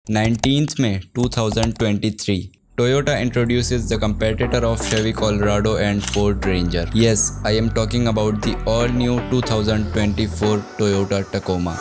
19th May 2023, Toyota introduces the competitor of Chevy Colorado and Ford Ranger. Yes, I am talking about the all-new 2024 Toyota Tacoma.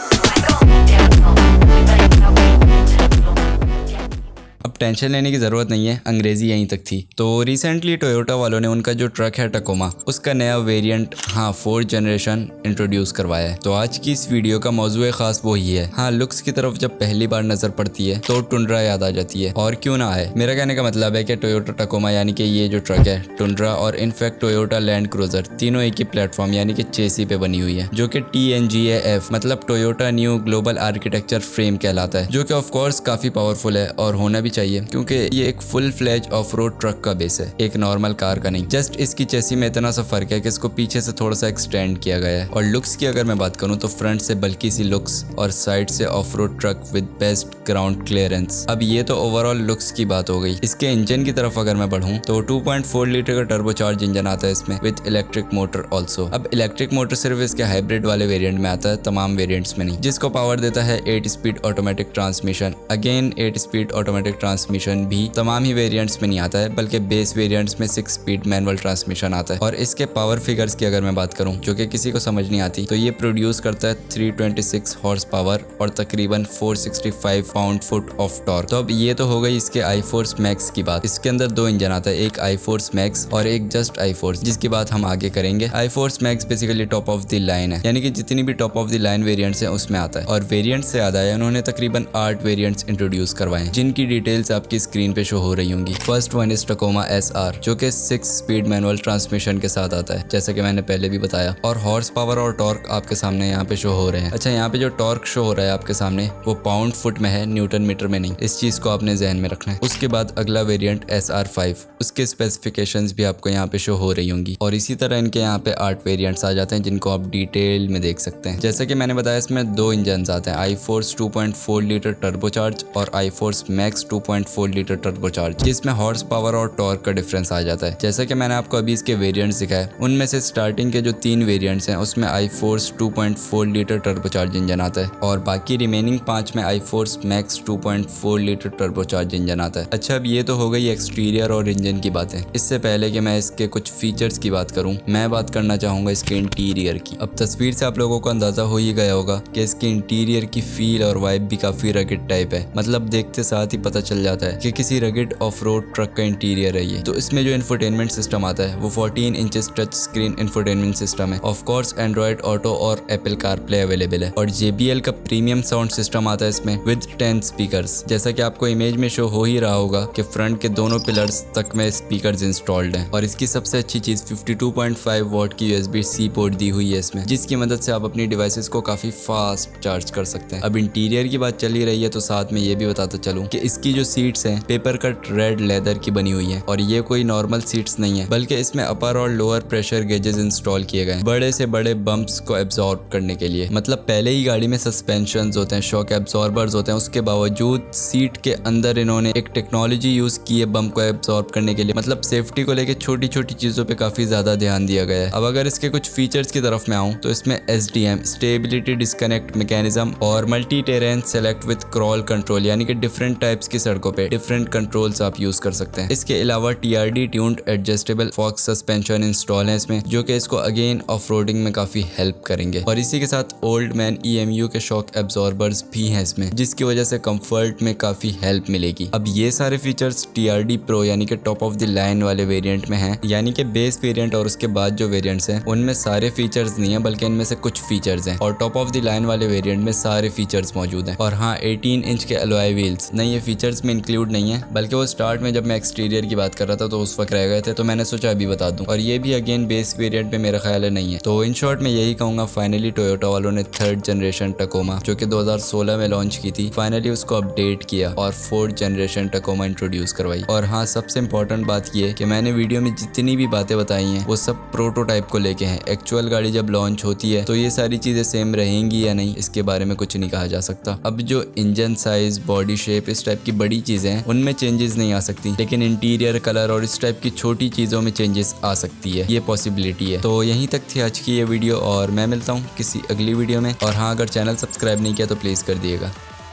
अब tension लेने की ज़रूरत नहीं है, अंग्रेज़ी यहीं तक थी। तो रिसेंटली टोयोटा वालों ने उनका जो ट्रक है टकोमा, उसका नया वेरिएंट फोर्थ जनरेशन इंट्रोड्यूस करवाया है। तो आज की इस वीडियो का मौजूद ख़ास वही है। लुक्स की तरफ जब पहली बार नज़र पड़ती है तो टुंड्रा याद आ जाती है, और क्यों ना आए। मेरा कहने का मतलब है कि टोयोटा टकोमा यानी कि ये जो ट्रक है, टुंड्रा और इनफैक्ट टोयोटा लैंड क्रूजर, तीनों एक ही प्लेटफॉर्म यानी कि चेसी पे बनी हुई है, जो कि TNGA-F मतलब Toyota new global architecture frame कहलाता है, जो कि ऑफकोर्स काफ़ी पावरफुल है और होना भी चाहिए, क्योंकि ये एक full fledge off road truck का बेस है, एक नॉर्मल कार का नहीं। जस्ट इसकी चेसी में इतना सा फर्क है कि इसको पीछे से थोड़ा सा एक्सटेंड किया गया है। और लुक्स की अगर मैं बात करूं तो फ्रंट से बल्की सी लुक्स और साइड से of road truck with best ground clearance. अब ये तो ओवरऑल लुक्स की बात हो गई। इसके इंजन की तरफ अगर मैं बढ़ूं तो 2.4 लीटर का टर्बोचार्ज इंजन आता है इसमें विद इलेक्ट्रिक मोटर ऑल्सो। अब इलेक्ट्रिक मोटर सिर्फ इसके हाइब्रिड वाले वेरिएंट में आता है, तमाम वेरिएंट्स में नहीं, जिसको पावर देता है 8 speed automatic transmission. Again 8 speed automatic transmission भी तमाम ही वेरिएंट्स में नहीं आता है, बल्कि बेस वेरिएंट्स में 6 स्पीड मैनुअल ट्रांसमिशन आता है। और इसके पावर फिगर्स की अगर मैं बात करूं, जो कि किसी को समझ नहीं आती, तो ये प्रोड्यूस करता है 326 हॉर्स पावर और तकरीबन 465 पाउंड फुट ऑफ टॉर्क। तो अब ये तो हो गई इसके i-Force Max की बात। इसके अंदर 2 इंजन आता है, एक i-Force Max और एक जस्ट i-Force, जिसकी बात हम आगे करेंगे। i-Force Max basically top of the line है, यानी कि जितनी भी top of the line variants हैं उसमें आता है। और वेरिएंट्स से याद आया, उन्होंने तकरीबन 8 वेरिएंट्स इंट्रोड्यूस करवाए, जिनकी डिटेल्स आपकी स्क्रीन पे शो हो रही होंगी। फर्स्ट वन इज टकोमा SR, जो कि 6 स्पीड मैनुअल ट्रांसमिशन के साथ आता है, जैसा कि मैंने पहले भी बताया। और हॉर्स पावर और टॉर्क आपके सामने यहाँ पे शो हो रहे हैं। अच्छा, यहाँ पे जो टॉर्क शो हो रहा है आपके सामने, वो पाउंड फुट में है, न्यूटन मीटर में नहीं। इस चीज को आपने जहन में रखना है। उसके बाद अगला वेरिएंट SR5, उसके स्पेसिफिकेशंस भी आपको यहाँ पे शो हो रही होंगी। और इसी तरह इनके यहाँ पे 8 वेरिएंट्स आ जाते हैं, जिनको आप डिटेल में देख सकते हैं। जैसे कि मैंने बताया, इसमें 2 इंजन आते हैं, i-Force 2.4 लीटर टर्बोचार्ज और i-Force Max 2.4 लीटर टर्बोचार्ज, जिसमें हॉर्स पावर और टॉर्क का डिफरेंस आ जाता है। जैसे कि मैंने आपको अभी इसके वेरिएंट्स दिखाए, उनमें से स्टार्टिंग के जो 3 वेरिएंट्स हैं उसमें i-Force 2.4 लीटर टर्बोचार्ज इंजन आता है, और बाकी रिमेनिंग 5 में i-Force Max 2.4 litre turbocharge engine आता है। अच्छा, अब ये तो हो गई एक्सटीरियर और इंजन की बातें। इससे पहले कि मैं इसके कुछ फीचर्स की बात करूं, मैं बात करना चाहूँगा इसके इंटीरियर की। अब तस्वीर से आप लोगों को अंदाजा हो ही गया होगा कि इसके इंटीरियर की फील और वाइब भी काफ़ी रगिड टाइप है, मतलब देखते साथ ही पता चल जाता है कि किसी रगिड ऑफ रोड ट्रक का इंटीरियर है ये। तो इसमें जो इंफोटेनमेंट सिस्टम आता है वो 14 inches touch screen infotainment system है। ऑफ कोर्स एंड्रॉइड ऑटो और एप्पल कारप्ले अवेलेबल है। और JBL का प्रीमियम साउंड सिस्टम आता है इसमें विद 10 स्पीकर्स। जैसा कि आपको इमेज में शो हो ही रहा होगा कि फ्रंट के दोनों पिलर्स तक में स्पीकर्स इंस्टॉल्ड हैं। और इसकी सबसे अच्छी चीज 52.5 वॉट की USB-C पोर्ट दी हुई है इसमें, जिसकी मदद से आप अपनी डिवाइसेस को काफी फास्ट चार्ज कर सकते हैं। अब इंटीरियर की बात चली रही है तो साथ में ये भी बताता चलूं कि इसकी जो सीट्स हैं पेपर कट रेड लेदर की बनी हुई है। और ये कोई नॉर्मल सीट्स नहीं है, बल्कि इसमें अपर और लोअर प्रेशर गेजेस इंस्टॉल किए गए हैं, बड़े से बड़े बम्प्स को एब्जॉर्ब करने के लिए। मतलब पहले ही गाड़ी में सस्पेंशन होते हैं, शॉक एब्जॉर्बर्स होते हैं, उसके बावजूद सीट के अंदर इन्होंने एक टेक्नोलॉजी यूज की है बम्प को एब्जॉर्ब करने के लिए। मतलब सेफ्टी को लेकर छोटी छोटी चीजों पे काफी ज्यादा ध्यान दिया गया है। अब अगर इसके कुछ फीचर्स की तरफ मैं आऊँ तो इसमें SDM स्टेबिलिटी डिस्कनेक्ट मैकेनिज्म और multi terrain select with crawl control, यानी कि डिफरेंट टाइप्स की सड़कों पे डिफरेंट कंट्रोल्स आप यूज कर सकते हैं। इसके अलावा TRD tuned adjustable Fox suspension install है इसमें, जो कि इसको अगेन ऑफ रोडिंग में काफी हेल्प करेंगे। और इसी के साथ ओल्ड मैन EMU के शॉक एब्जॉर्बर्स भी हैं इसमें, जिसकी वजह से कंफर्ट में काफी हेल्प मिलेगी। अब ये सारे फीचर्स TRD प्रो यानी कि टॉप ऑफ द लाइन वाले वेरिएंट में हैं, यानी कि बेस वेरिएंट और उसके बाद जो वेरिएंट्स हैं उनमें सारे फीचर्स नहीं है, बल्कि इनमें से कुछ फीचर्स हैं। और टॉप ऑफ द लाइन वाले वेरिएंट में सारे फीचर्स मौजूद हैं। और हाँ, 18 इंच के अलॉय व्हील्स नहीं, ये फीचर्स में इंक्लूड नहीं है, बल्कि वो स्टार्ट में जब मैं एक्सटीरियर की बात कर रहा था तो उस वक्त रह गए थे, तो मैंने सोचा अभी बता दूं। और ये भी अगेन बेस वेरिएंट में मेरा ख्याल है नहीं है। तो इन शॉर्ट में यही कहूंगा, फाइनली टोयोटा वालों ने 3rd जनरेशन टकोमा, जो कि 2016 में लॉन्च की थी, फाइनली उसको अपडेट किया और 4th जनरेशन टकोमा इंट्रोड्यूस करवाई। और हाँ, सबसे इंपॉर्टेंट बात ये कि मैंने वीडियो में जितनी भी बातें बताई हैं वो सब प्रोटोटाइप को लेके हैं। एक्चुअल गाड़ी जब लॉन्च होती है तो ये सारी चीजें सेम रहेंगी या नहीं, इसके बारे में कुछ नहीं कहा जा सकता। अब जो इंजन साइज, बॉडी शेप, इस टाइप की बड़ी चीजें हैं उनमें चेंजेस नहीं आ सकती, लेकिन इंटीरियर, कलर और इस टाइप की छोटी चीजों में चेंजेस आ सकती है, ये पॉसिबिलिटी है। तो यहीं तक थी आज की ये वीडियो, और मैं मिलता हूँ किसी अगली वीडियो में। और हाँ, अगर चैनल सब्सक्राइब नहीं किया तो प्लीज कर दिएगा।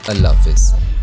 अल्लाह हाफिज।